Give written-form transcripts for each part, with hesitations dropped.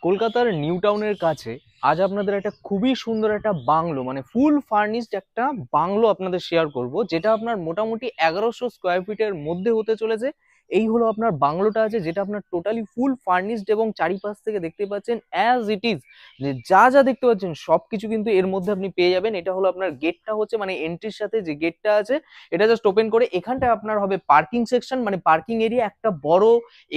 কলকাতার নিউ টাউনের কাছে আজ আপনাদের একটা খুবই সুন্দর একটা বাংলো মানে ফুল ফার্নিশড একটা বাংলো আপনাদের শেয়ার করব, যেটা আপনার মোটামুটি 1100 স্কোয়ার ফিটের মধ্যে হতে চলেছে। এই হলো আপনার বাংলোটা আছে, যেটা আপনার টোটালি ফুল ফার্নিশড এবং চারিপাশ থেকে দেখতে পাচ্ছেন অ্যাজ ইট ইজ যে যা যা দেখতে পাচ্ছেন সবকিছু কিন্তু এর মধ্যে আপনি পেয়ে যাবেন। এটা হলো আপনার গেটটা, হচ্ছে মানে এন্ট্রির সাথে যে গেটটা আছে এটা জাস্ট ওপেন করে এখানটায় আপনার হবে পার্কিং সেকশন, মানে পার্কিং এরিয়া। একটা বড়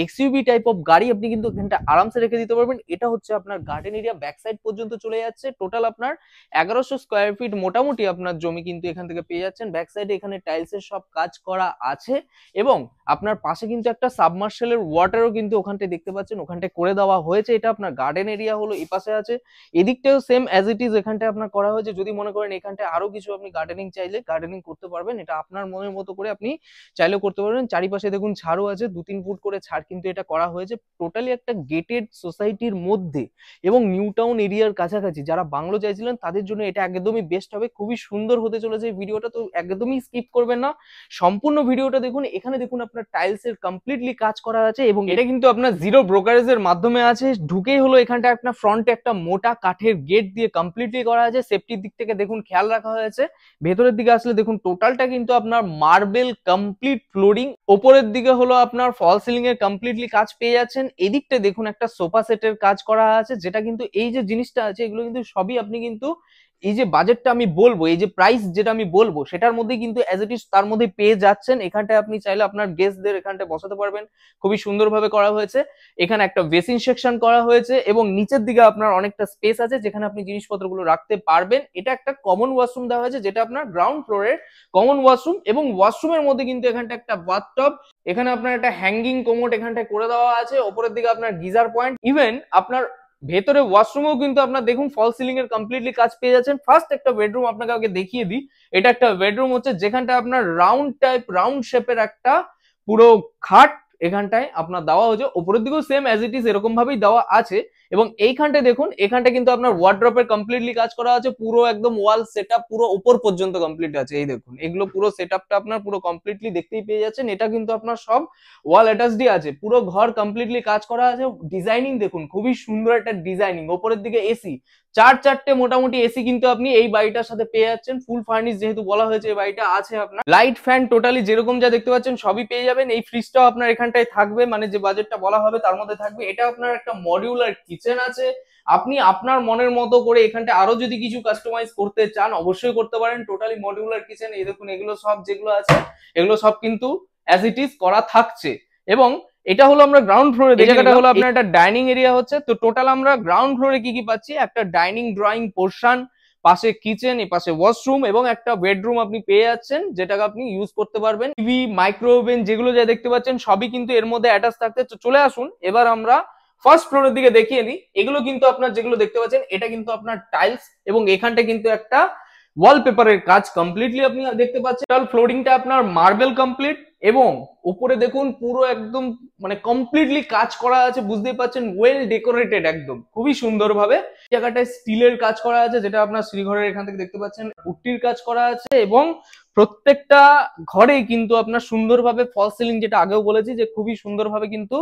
এক্সইউভি টাইপ অফ গাড়ি আপনি কিন্তু এখানটা আরামসে রেখে দিতে পারবেন। এটা হচ্ছে আপনার গার্ডেন এরিয়া, ব্যাক সাইড পর্যন্ত চলে যাচ্ছে। টোটাল আপনার 1100 স্কোয়ার ফিট মোটামুটি আপনার জমি কিন্তু এখান থেকে পেয়ে যাচ্ছেন। ব্যাক সাইডে এখানে টাইলসের সব কাজ করা আছে এবং আপনার পাশে কিন্তু একটা সাবমার্শালের ওয়াটারও কিন্তু ওখানটায় দেখতে পাচ্ছেন, ওখানটায় করে দেওয়া হয়েছে। এটা আপনার গার্ডেন এরিয়া হলো, এই পাশে আছে। এদিকটাও সেম অ্যাজ ইট ইজ এখানটায় আপনার করা হয়েছে। যদি মনে করেন এখানটায় আরো কিছু আপনি গার্ডেনিং চাইলে গার্ডেনিং করতে পারবেন, এটা আপনার মনের মতো করে আপনি চাইলেও করতে পারবেন। চারিপাশে দেখুন ছাড়ও আছে, 2-3 ফুট করে ছাড় কিন্তু এটা করা হয়েছে। টোটালি একটা গেটেড সোসাইটির মধ্যে এবং নিউ টাউন এরিয়ার কাছাকাছি যারা বাংলো চাইছিলেন তাদের জন্য এটা একদমই বেস্ট হবে। খুবই সুন্দর হতে চলেছে এই ভিডিওটা, তো একদমই স্কিপ করবেন না, সম্পূর্ণ ভিডিওটা দেখুন। এখানে দেখুন আপনার টাইলস এর কমপ্লিটলি কাজ করা আছে এবং এটা কিন্তু আপনার জিরো ব্রোকারেজের মাধ্যমে আছে। ঢুকেই হলো এখানটা আপনার ফ্রন্টে একটা মোটা কাঠের গেট দিয়ে কমপ্লিটলি করা আছে। সেফটির দিক থেকে দেখুন খেয়াল রাখা হয়েছে। ভেতরের দিকে আসলে দেখুন টোটালটা কিন্তু আপনার মার্বেল কমপ্লিট ফ্লোরিং, ওপরের দিকে হলো আপনার ফল সিলিং এর কমপ্লিটলি কাজ পেয়ে যাচ্ছেন। এদিকটা দেখুন একটা সোফা সেটের কাজ করা আছে, যেটা কিন্তু এই যে জিনিসটা আছে এগুলো কিন্তু সবই আপনি কিন্তু এই যে বাজেটটা আমি বলবো, এই যে প্রাইস যেটা আমি বলবো সেটার মধ্যে কিন্তু অ্যাজ ইট ইজ তার মধ্যে পেয়ে যাচ্ছেন। এখানটায় আপনি চাইলে আপনার গেস্টদের এখানটায় বসাতে পারবেন, খুবই সুন্দরভাবে করা হয়েছে। এখানে একটা বেসিন সেকশন করা হয়েছে এবং নিচের দিকে আপনার অনেকটা স্পেস আছে যেখানে আপনি জিনিসপত্রগুলো রাখতে পারবেন। এটা একটা কমন ওয়াশরুম দেওয়া হয়েছে, যেটা আপনার গ্রাউন্ড ফ্লোরের কমন ওয়াশরুম এবং ওয়াশরুমের মধ্যে কিন্তু এখানটা একটা বাথটব, এখানে আপনার একটা হ্যাঙ্গিং কোমোড এখানটায় করে দেওয়া আছে। ওপরের দিকে আপনার গিজার পয়েন্ট, ইভেন আপনার ভেতরে ওয়াশরুমেও কিন্তু আপনার দেখুন ফল সিলিং এর কমপ্লিটলি কাজ পেয়ে যাচ্ছেন। ফার্স্ট একটা বেডরুম আপনাকে আগে দেখিয়ে দিই। এটা একটা বেডরুম হচ্ছে, যেখানটা আপনার রাউন্ড শেপের একটা পুরো খাট এখানটায় আপনার দেওয়া হয়েছে। উপরের দিকেও সেম অ্যাজ ইট ইজ এরকম ভাবেই দেওয়া আছে এবং এইখানটায় দেখুন এখানটা কিন্তু আপনার ওয়ার্ড্রপের কমপ্লিটলি কাজ করা আছে। পুরো একদম ওয়াল সেটআপ পুরো উপর পর্যন্ত কমপ্লিট আছে। এই দেখুন এগুলো পুরো সেটআপটা আপনার পুরো কমপ্লিটলি দেখতেই পেয়ে যাচ্ছেন। এটা কিন্তু আপনার সব ওয়াল অ্যাটাচডই আছে, পুরো ঘর কমপ্লিটলি কাজ করা আছে। ডিজাইনিং দেখুন খুবই সুন্দর একটা ডিজাইনিং। ওপরের দিকে এসি, 4-4টে মোটামুটি এসি কিন্তু আপনি এই বাড়িটার সাথে পেয়ে যাচ্ছেন। ফুল ফার্নিশ যেহেতু বলা হয়েছে এই বাড়িটা আছে আপনার। লাইট ফ্যান টোটালি যেরকম যা দেখতে পাচ্ছেন সবই পেয়ে যাবেন। এই ফ্রিজটাও আপনার এখানটায় থাকবে, মানে যে বাজেটটা বলা হবে তার মধ্যে থাকবে। এটা আপনার একটা মডিউলার কিচেন আছে, আপনি আপনার মনের মতো করে এখানটা আরো যদি কিছু কাস্টমাইজ করতে চান অবশ্যই করতে পারেন। Totally modular kitchen. এই দেখুন এগুলো সব যেগুলো আছে এগুলো সব কিন্তু অ্যাজ ইট ইজ করা থাকছে। এবং এটা হলো আমরা গ্রাউন্ড ফ্লোরে, এই জায়গাটা হলো আপনার একটা ডাইনিং এরিয়া হচ্ছে। তো টোটাল আমরা গ্রাউন্ড ফ্লোরে কি কি পাচ্ছি, একটা ডাইনিং ড্রয়িং পোর্শন, পাশে কিচেন, এই পাশে ওয়াশরুম এবং একটা বেডরুম আপনি পেয়ে যাচ্ছেন, যেটাকে আপনি ইউজ করতে পারবেন। টিভি, মাইক্রোওভেন যেগুলো যা দেখতে পাচ্ছেন সবই কিন্তু এর মধ্যে অ্যাটাচ থাকতে। তো চলে আসুন এবার আমরা ফার্স্ট ফ্লোরের দিকে দেখিয়ে দিই। এগুলো কিন্তু আপনার যেগুলো দেখতে পাচ্ছেন এটা কিন্তু আপনার টাইলস এবং এখানটা কিন্তু একটা ওয়ালপেপারের কাজ কমপ্লিটলি আপনি দেখতে পাচ্ছেন। টোটাল ফ্লোরিংটা আপনার মার্বেল কমপ্লিট এবং উপরে দেখুন পুরো একদম মানে কমপ্লিটলি কাজ করা আছে, বুঝতেই পাচ্ছেন ওয়েল ডেকোরেটেড একদম খুবই সুন্দরভাবে। জায়গাটায় স্টিলের কাজ করা আছে, যেটা আপনার শ্রীঘরের এখান থেকে দেখতে পাচ্ছেন পুট্টির কাজ করা আছে এবং প্রত্যেকটা ঘরেই কিন্তু আপনার সুন্দরভাবে ফল সিলিং, যেটা আগেও বলেছি যে খুবই সুন্দরভাবে কিন্তু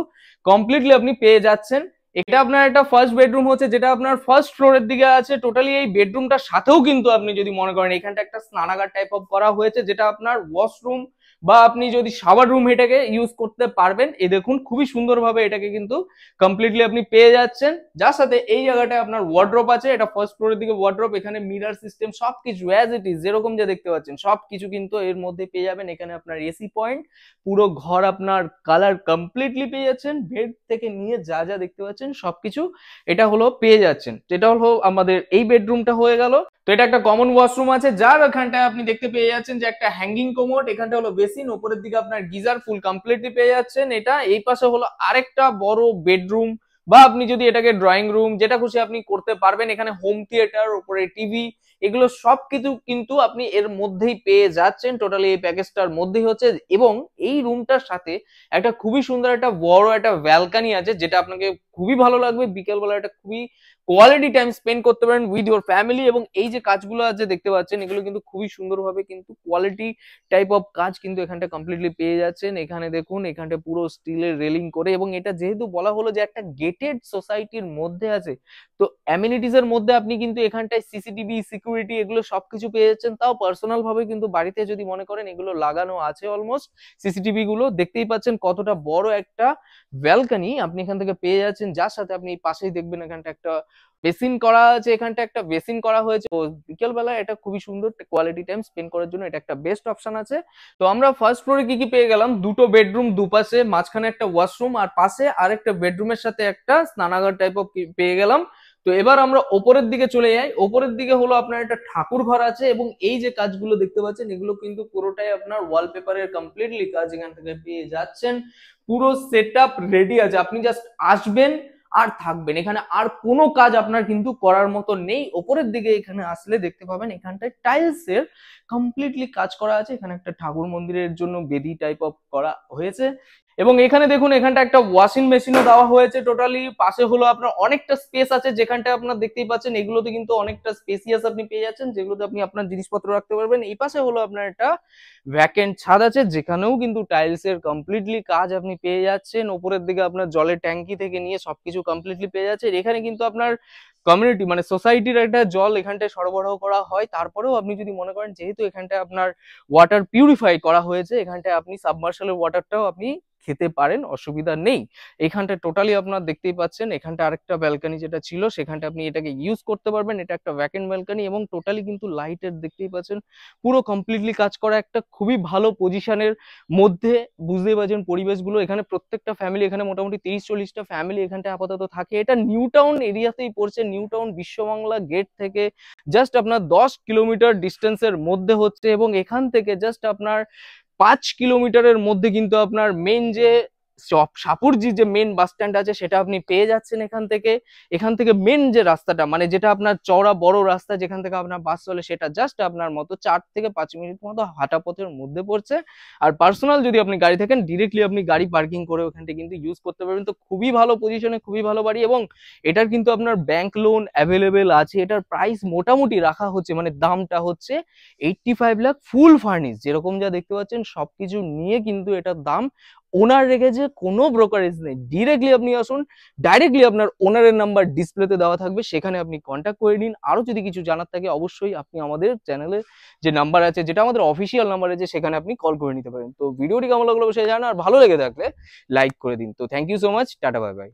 কমপ্লিটলি আপনি পেয়ে যাচ্ছেন। এটা আপনার একটা ফার্স্ট বেডরুম হচ্ছে, যেটা আপনার ফার্স্ট ফ্লোরের দিকে আছে। টোটালি এই বেডরুমটার সাথেও কিন্তু আপনি যদি মনে করেন এখানটা একটা স্নানাগার টাইপ অফ করা হয়েছে, যেটা আপনার ওয়াশরুম বা আপনি যদি শাওয়ার রুম এটাকে ইউজ করতে পারবেন। এই দেখুন খুবই সুন্দরভাবে এটাকে কিন্তু কমপ্লিটলি আপনি পেয়ে যাচ্ছেন। যার সাথে এই জায়গাটায় আপনার ওয়ার্ড্রপ আছে, এটা ফার্স্ট ফ্লোরের দিকে ওয়ার্ড্রপ, এখানে মিরর সিস্টেম সবকিছু অ্যাজ ইট ইজ যেরকম যা দেখতে পাচ্ছেন সবকিছু কিন্তু এর মধ্যে পেয়ে যাবেন। এখানে আপনার এসি পয়েন্ট, পুরো ঘর আপনার কালার কমপ্লিটলি পেয়ে যাচ্ছেন। বেড থেকে নিয়ে যা যা দেখতে পাচ্ছেন সবকিছু এটা হলো পেয়ে যাচ্ছেন। এটা হলো আমাদের এই বেডরুমটা হয়ে গেল। তো এটা একটা কমন ওয়াশরুম আছে, যার এখানটায় আপনি দেখতে পেয়ে যাচ্ছেন যে একটা হ্যাঙ্গিং কোমোড, এখানটা হলো বেসিন, উপরের দিকে আপনার গিজার ফুল কমপ্লিটলি পেয়ে যাচ্ছেন। এটা এই পাশে হলো আরেকটা বড় বেডরুম বা আপনি যদি এটাকে ড্রয়িং রুম যেটা খুশি আপনি করতে পারবেন। এখানে হোম থিয়েটার, উপরে টিভি, এগুলো সবকিছু কিন্তু আপনি এর মধ্যেই পেয়ে যাচ্ছেন, টোটালি এই প্যাকেজটার মধ্যেই হচ্ছে। এবং এই রুমটার সাথে একটা খুবই সুন্দর একটা বড় একটা ব্যালকানি আছে, যেটা আপনাকে খুবই ভালো লাগবে। বিকেলবেলা একটা খুবই কোয়ালিটি টাইম স্পেন্ড করতে পারেন উইথ ইউর ফ্যামিলি। এবং এই যে কাজগুলো আছে দেখতে পাচ্ছেন, এগুলো কিন্তু খুবই সুন্দরভাবে কিন্তু কোয়ালিটি টাইপ অফ কাজ কিন্তু এখানটা কমপ্লিটলি পেয়ে যাচ্ছেন। এখানে দেখুন, এখানটা পুরো স্টিলের রেলিং করে, এবং এটা যেহেতু বলা হলো যে একটা গেটেড সোসাইটির মধ্যে আছে, তো অ্যামিনিটিস এর মধ্যে আপনি কিন্তু এখানটায় সিসিটিভি সিকিউরিটি এগুলো সবকিছু পেয়ে যাচ্ছেন। তাও পার্সোনাল ভাবে কিন্তু বাড়িতে যদি মনে করেন, এগুলো লাগানো আছে অলমোস্ট। সিসিটিভি গুলো দেখতেই পাচ্ছেন কতটা বড় একটা ব্যালকনি আপনি এখান থেকে পেয়ে যাচ্ছেন, যার সাথে আপনি পাশেই দেখবেন এখানটা একটা বেসিন করা আছে, এখানটা একটা বেসিন করা হয়েছে। তো বিকেল বেলা এটা খুবই সুন্দর কোয়ালিটি টাইম স্পেন্ড করার জন্য এটা একটা বেস্ট অপশন আছে। তো আমরা ফার্স্ট ফ্লোরে কি কি পেয়ে গেলাম, দুটো বেডরুম, দুপাশে মাঝখানে একটা ওয়াশরুম, আর পাশে আরেকটা বেডরুমের সাথে একটা স্নানাগার টাইপ অফ পেয়ে গেলাম। তো এবার আমরা ওপরের দিকে চলে যাই। ওপরের দিকে হলো আপনার একটা ঠাকুর ঘর আছে, এবং এই যে কাজগুলো দেখতে পাচ্ছেন, এগুলো কিন্তু পুরোটাই আপনার ওয়ালপেপারের কমপ্লিটলি কাজ এখান থেকে পেয়ে যাচ্ছেন। পুরো সেট আপ রেডি আছে, আপনি জাস্ট আসবেন আর থাকবেন। এখানে আর কোনো কাজ আপনার কিন্তু করার মতো নেই। ওপরের দিকে এখানে আসলে দেখতে পাবেন এখানটায় টাইলস এর কমপ্লিটলি কাজ করা আছে। এখানে একটা ঠাকুর মন্দিরের জন্য বেদি টাইপ অফ করা হয়েছে। এবং এখানে দেখুন, এখানটা একটা ওয়াশিং মেশিনও দেওয়া হয়েছে। টোটালি পাশে হলো আপনার অনেকটা স্পেস আছে, যেখানটা আপনার দেখতেই পাচ্ছেন এগুলোতে কিন্তু অনেকটা স্পেসিয়াস আপনি পেয়ে যাচ্ছেন, যেগুলোতে আপনি আপনার জিনিসপত্র রাখতে পারবেন। এই পাশে হলো আপনার একটা ভ্যাকেন্ট ছাদ আছে, যেখানেও কিন্তু টাইলস এর কমপ্লিটলি কাজ আপনি পেয়ে যাচ্ছেন। উপরের দিকে আপনার জলের ট্যাঙ্কি থেকে নিয়ে সবকিছু কমপ্লিটলি পেয়ে যাচ্ছে। এখানে কিন্তু আপনার কমিউনিটি মানে সোসাইটির একটা জল এখানটায় সরবরাহ করা হয়। তারপরেও আপনি যদি মনে করেন, যেহেতু এখানটায় আপনার ওয়াটার পিউরিফাই করা হয়েছে, এখানটায় আপনি সাবমার্শালের ওয়াটারটাও আপনি খেতে পারেন, অসুবিধা নেই। এখানটা টোটালি আপনার দেখতেই পাচ্ছেন, এখানটা আরেকটা ব্যালকনি যেটা ছিল, সেখানটা আপনি এটাকে ইউজ করতে পারবেন। এটা একটা ভ্যাকেন্ট ব্যালকনি, এবং টোটালি কিন্তু লাইটের দেখতেই পাচ্ছেন পুরো কমপ্লিটলি কাজ করা একটা খুবই ভালো পজিশনের মধ্যে। বুঝতেই পারছেন পরিবেশগুলো, এখানে প্রত্যেকটা ফ্যামিলি, এখানে মোটামুটি 30-40টা ফ্যামিলি এখানটা আপাতত থাকে। এটা নিউ টাউন এরিয়াতেই পড়ছে, নিউ টাউন বিশ্ববাংলা গেট থেকে জাস্ট আপনার 10 কিলোমিটার ডিস্টেন্সের মধ্যে হচ্ছে। এবং এখান থেকে জাস্ট আপনার 5 কিলোমিটারের মধ্যে কিন্তু আপনার মেন যে সাপুরজি যে মেন বাস স্ট্যান্ড আছে, সেটা আপনি পেয়ে যাচ্ছেন এখান থেকে মেন যে রাস্তাটা, মানে যেটা আপনার চওড়া বড় রাস্তা, যেখান থেকে আপনার বাস চলে, সেটা জাস্ট আপনার মতো 4 থেকে 5 মিনিট মতো হাঁটা পথের মধ্যে পড়ছে। আর পার্সোনাল যদি আপনি গাড়ি থাকেন, ডিরেক্টলি আপনি গাড়ি পার্কিং করে ওখানটা কিন্তু ইউজ করতে পারবেন। তো খুবই ভালো পজিশনে, খুবই ভালো বাড়ি। এবং এটার কিন্তু আপনার ব্যাংক লোন অ্যাভেলেবেল আছে। এটার প্রাইস মোটামুটি রাখা হচ্ছে, মানে দামটা হচ্ছে 85 লাখ ফুল ফার্নিশ। যেরকম যা দেখতে পাচ্ছেন সবকিছু নিয়ে কিন্তু এটার দাম। ওনার রেখেছে, কোনো ব্রোকারেজ নেই, ডিরেক্টলি আপনি আসুন, ডাইরেক্টলি আপনার ওনারের নাম্বার ডিসপ্লেতে দেওয়া থাকবে, সেখানে আপনি কন্ট্যাক্ট করে নিন। আরো যদি কিছু জানার থাকে, অবশ্যই আপনি আমাদের চ্যানেলে যে নাম্বার আছে, যেটা আমাদের অফিসিয়াল নাম্বার আছে, সেখানে আপনি কল করে নিতে পারেন। তো ভিডিওটি কেমন লাগলো অবশ্যই জানান, আর ভালো লেগে থাকলে লাইক করে দিন। তো thank you so much, tata, bye by.